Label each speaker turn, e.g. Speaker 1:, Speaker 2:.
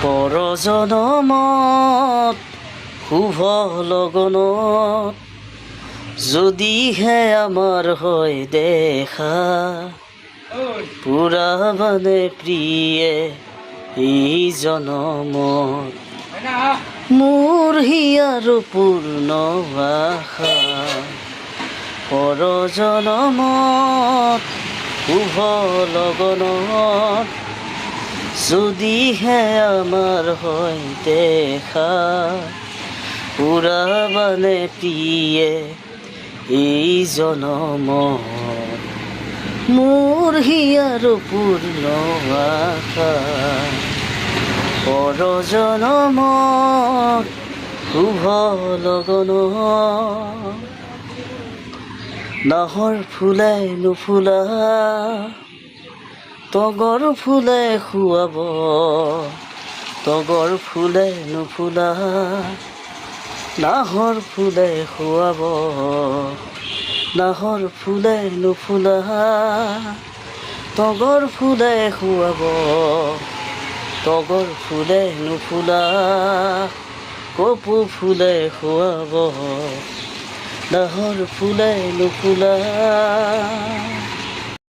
Speaker 1: পৰজনমত শুভ লগনত যদিহে আমাৰ হয় দেখা পুৰাবানে প্ৰিয়ে এই জনমত মোৰ হিয়াৰ পূৰ্ণ আশা পৰজনমত শুভ লগনত যদিহে আমাৰ হয় দেখা পুৰাবানে প্ৰিয়ে এই জনমত মোৰ হিয়াৰ পূৰ্ণ আশা পৰজনমত শুভ লগনত নাহৰ ফুলে নুফুলা তগৰ ফুলে খুৱাব তগৰ ফুলে নুফুলা নাহৰ ফুলে খুৱাব নাহৰ ফুলে নুফুলা তগৰ ফুলে খুৱাব তগৰ ফুলে নুফুলা কপৌ ফুলে খুৱাব নাহৰ ফুলে নুফুলা